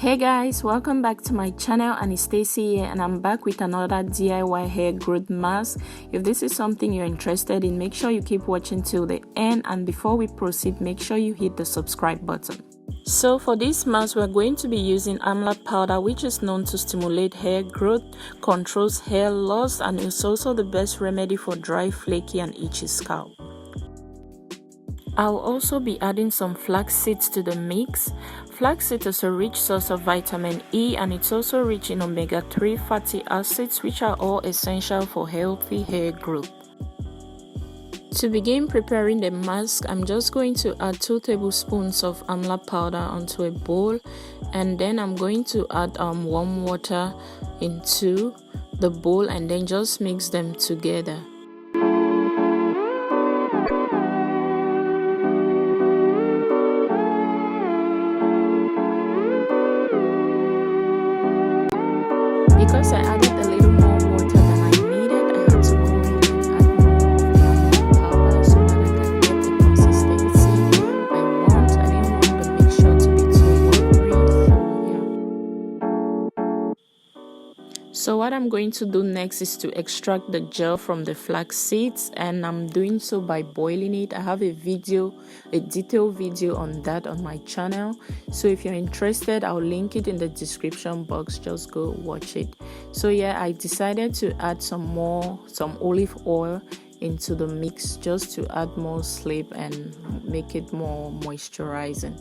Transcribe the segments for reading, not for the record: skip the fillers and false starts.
Hey guys, welcome back to my channel, and it's Stacy here, and I'm back with another DIY hair growth mask. If this is something you're interested in, make sure you keep watching till the end, and before we proceed, make sure you hit the subscribe button. So for this mask, we're going to be using Amla powder, which is known to stimulate hair growth, controls hair loss, and is also the best remedy for dry, flaky, and itchy scalp. I'll also be adding some flax seeds to the mix. Flaxseed is a rich source of vitamin E, and it's also rich in omega-3 fatty acids, which are all essential for healthy hair growth. To begin preparing the mask, I'm just going to add 2 tablespoons of Amla powder onto a bowl, and then I'm going to add warm water into the bowl and then just mix them together. Because I added a little more water than I needed, I had to go ahead and add more of the powder so that I can get the consistency I want. I didn't want the mixture to be too watery, so what I'm going to do next is to extract the gel from the flax seeds, and I'm doing so by boiling it. I have a detailed video on that on my channel, so if you're interested, I'll link it in the description box. Just go watch it. So yeah, I decided to add some olive oil into the mix just to add more slip and make it more moisturizing.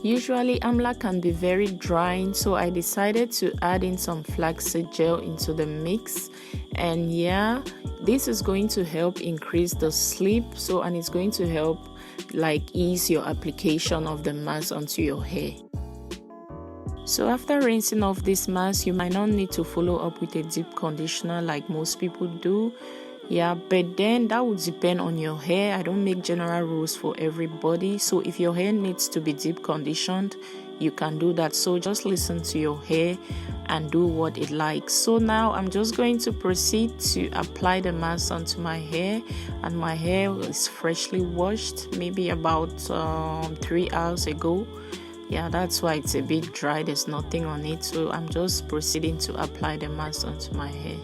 Usually Amla can be very drying, so I decided to add in some flaxseed gel into the mix, and yeah, this is going to help increase the slip, and it's going to help ease your application of the mask onto your hair. So after rinsing off this mask, you might not need to follow up with a deep conditioner like most people do. Yeah, but then that would depend on your hair. I don't make general rules for everybody, so if your hair needs to be deep conditioned, you can do that. So just listen to your hair and do what it likes. So now I'm just going to proceed to apply the mask onto my hair, and my hair is freshly washed maybe about 3 hours ago. Yeah, that's why it's a bit dry. There's nothing on it, so I'm just proceeding to apply the mask onto my hair.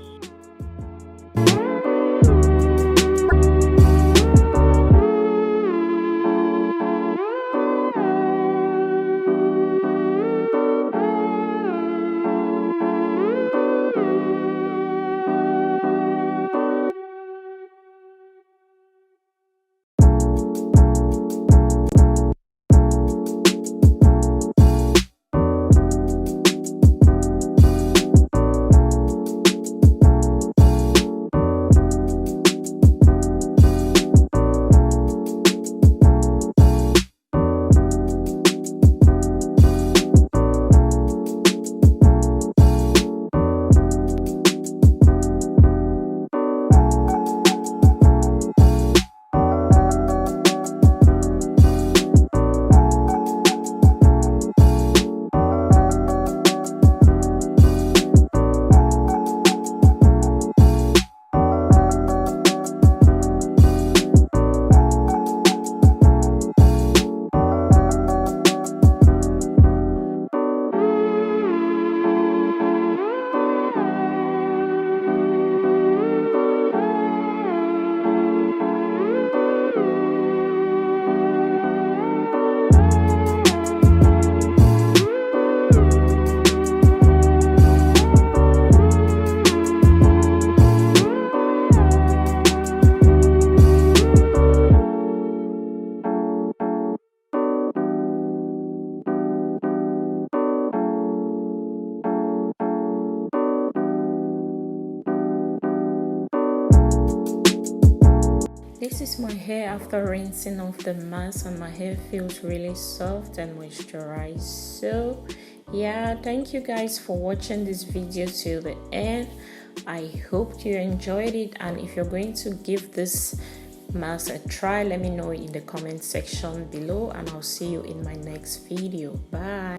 This is my hair after rinsing off the mask, and my hair feels really soft and moisturized. So yeah, thank you guys for watching this video till the end. I hope you enjoyed it, and if you're going to give this mask a try, let me know in the comment section below, and I'll see you in my next video. Bye.